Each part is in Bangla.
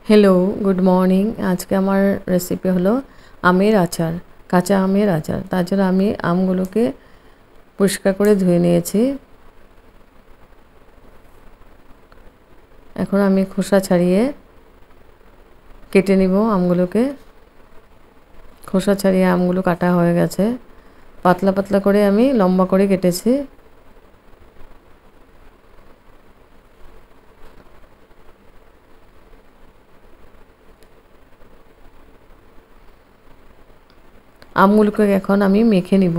Hello, good morning. আজকে আমার রেসিপি হলো আমের আচার, কাঁচা আমের আচার। তার জন্য আমি আমগুলোকে পরিষ্কার করে ধুয়ে নিয়েছি। এখন আমি খোসা ছাড়িয়ে কেটে নিব আমগুলোকে। খোসা ছাড়িয়ে আমগুলো কাটা হয়ে গেছে। পাতলা পাতলা করে আমি লম্বা করে কেটেছি। আমগুলোকে এখন আমি মেখে নিব।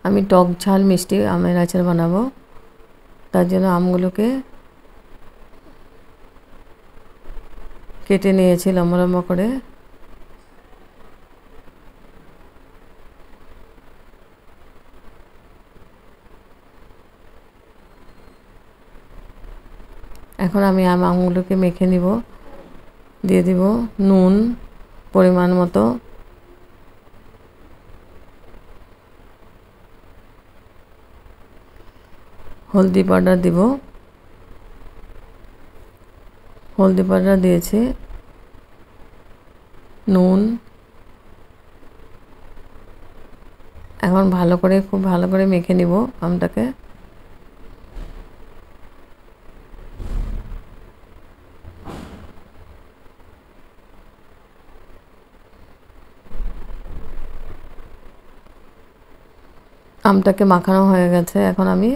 আমি টক ঝাল মিষ্টি আমের আচার বানাবো। তার জন্য আমগুলোকে কেটে নিয়েছি লম্বা লম্বা করে। এখন আমি আমগুলোকে মেখে নিব। দিয়ে দিব নুন পরিমাণ মতো, হলদি পাউডার দিব। হলদি পাউডার দিয়েছি, নুন। এখন খুব ভালো করে মেখে নিব আমটাকে। আমটাকে মাখানো হয়ে গেছে। এখন আমি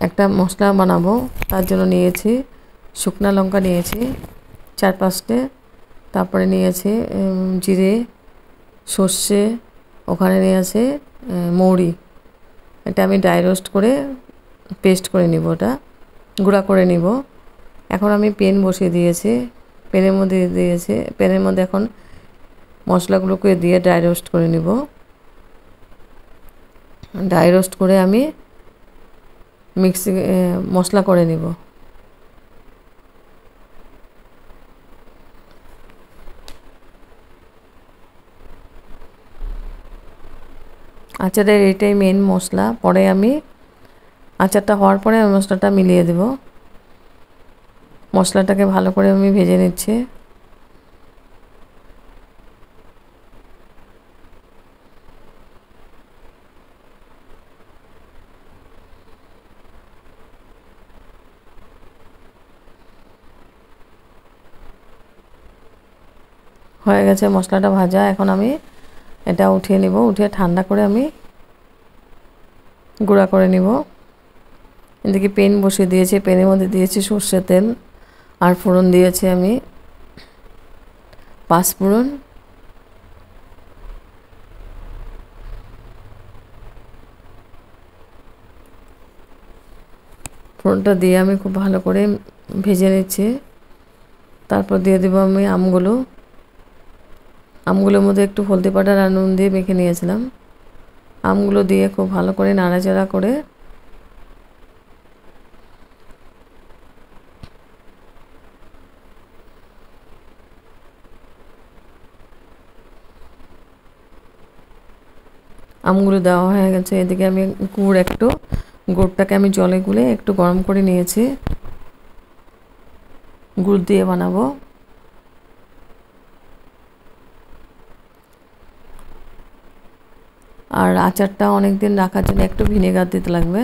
একটা মশলা বানাবো। তার জন্য নিয়েছি শুকনো লঙ্কা, নিয়েছি 4-5টে। তারপরে নিয়েছি জিরে, সর্ষে, ওখানে নিয়েছি মৌরি। এটা আমি ড্রাই রোস্ট করে পেস্ট করে নিব, ওটা গুঁড়া করে নিব। এখন আমি পেন বসিয়ে দিয়েছি। পেনের মধ্যে এখন মশলাগুলোকে দিয়ে ড্রাই রোস্ট করে নিব। ড্রাই রোস্ট করে আমি মিক্সি মশলা করে নিব। আচারের এটাই মেন মশলা। পরে আমি আচারটা হওয়ার পরে মশলাটা মিলিয়ে দেব। মশলাটাকে ভালো করে আমি ভেজে নিচ্ছি। হয়ে গেছে মশলাটা ভাজা। এখন আমি এটা উঠিয়ে নিব। উঠিয়ে ঠান্ডা করে আমি গুঁড়া করে নিব। এদিকে পেন বসিয়ে দিয়েছি। পেনের মধ্যে দিয়েছি সর্ষের তেল, আর ফোড়ন দিয়েছি আমি 5 ফোড়ন। ফোড়নটা দিয়ে আমি খুব ভালো করে ভেজে নিচ্ছি। তারপর দিয়ে দেবো আমি আমগুলোর মধ্যে একটু হলদি পাউডার আর নুন দিয়ে মেখে নিয়েছিলাম। আমগুলো দিয়ে খুব ভালো করে নাড়াচাড়া করে আমগুলো দেওয়া হয়ে গেছে। এদিকে আমি গুড়টাকে আমি জলে গুলে একটু গরম করে নিয়েছি। গুড় দিয়ে বানাবো। আর আচারটা অনেক দিন রাখার জন্য একটু ভিনেগার দিতে লাগবে।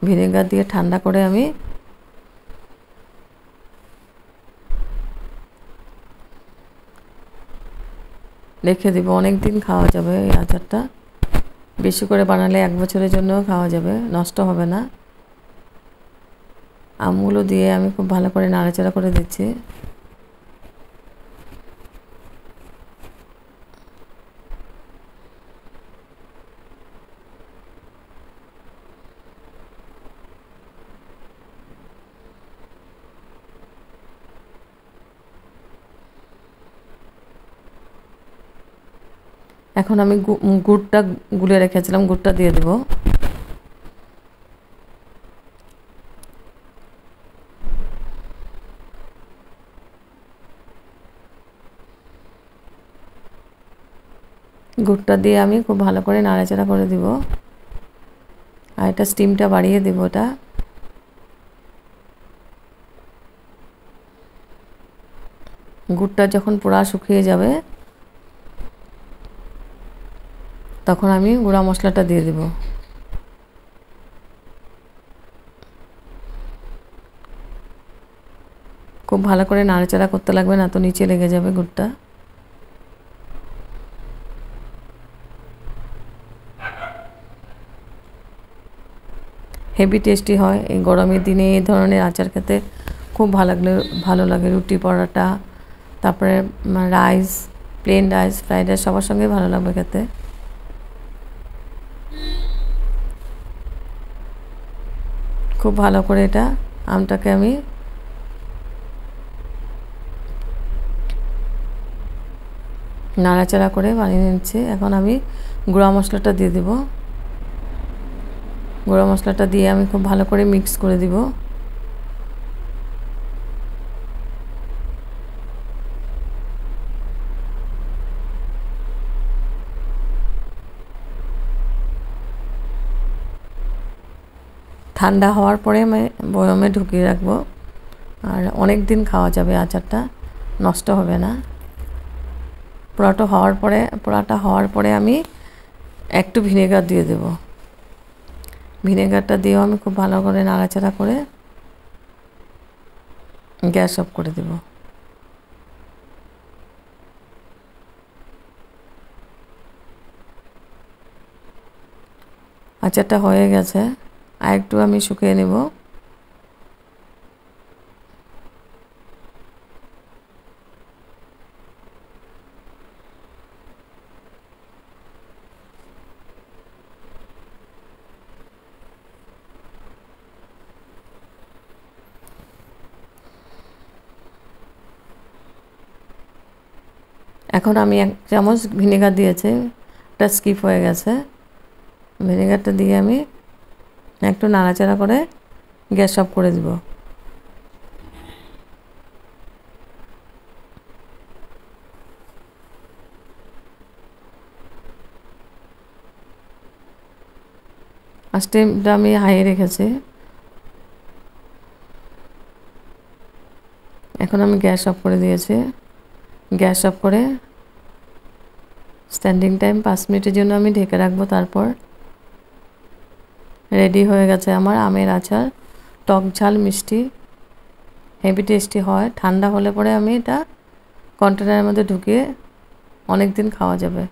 ভিনেগার দিয়ে ঠান্ডা করে আমি রেখে দিব। অনেক দিন খাওয়া যাবে এই আচারটা। বেশি করে বানালে 1 বছরের জন্য খাওয়া যাবে, নষ্ট হবে না। আমগুলো দিয়ে আমি খুব ভালো করে নাড়াচাড়া করে দিচ্ছি। এখন আমি গুড়টা গুলে রেখেছিলাম, গুড়টা দিয়ে দেব। গুড়টা দিয়ে আমি খুব ভালো করে নাড়াচাড়া করে দিব। আর এটা স্টিমটা বাড়িয়ে দেব। এটা গুড়টা যখন পুরা শুকিয়ে যাবে তখন আমি গুঁড়া মশলাটা দিয়ে দেব। খুব ভালো করে নাড়াচাড়া করতে লাগবে, না তো নিচে লেগে যাবে গুড়টা। হেভি টেস্টি হয় এই গরমের দিনে। এই ধরনের আচার খেতে খুব ভালো লাগে। রুটি, পরোটা, তারপরে rice, plain rice, fried rice সবার সঙ্গে ভালো লাগবে খেতে। খুব ভালো করে এটা আমটাকে আমি নাড়াচাড়া করে বানিয়ে নিচ্ছি। এখন আমি গুঁড়া মশলাটা দিয়ে দেব। গুঁড়া মশলাটা দিয়ে আমি খুব ভালো করে মিক্স করে দিব। ঠান্ডা হওয়ার পরে আমি বয়মে ঢুকিয়ে রাখবো, আর অনেক দিন খাওয়া যাবে। আচারটা নষ্ট হবে না। পোড়াটা হওয়ার পরে আমি একটু ভিনেগার দিয়ে দেব। ভিনেগারটা দিয়েও আমি খুব ভালো করে নাড়াচাড়া করে গ্যাস অফ করে দেব। আচারটা হয়ে গেছে, আর একটু আমি শুকিয়ে নেব। এখন আমি 1 চামচ ভিনেগার দিয়েছি, এটা স্কিপ হয়ে গেছে। ভিনেগারটা দিয়ে আমি একটু নাড়াচাড়া করে গ্যাস অফ করে দিব। আর স্টিমটা আমি হাই রেখেছি। এখন আমি গ্যাস অফ করে দিয়েছি। গ্যাস অফ করে স্ট্যান্ডিং টাইম 5 মিনিটের জন্য আমি ঢেকে রাখবো। তারপর রেডি হয়ে গেছে আমার আমের আচার। টক ঝাল মিষ্টি, হেভি টেস্টি হয়। ঠান্ডা হলে পরে আমি এটা কন্টেনারের মধ্যে ঢুকিয়ে অনেক দিন খাওয়া যাবে।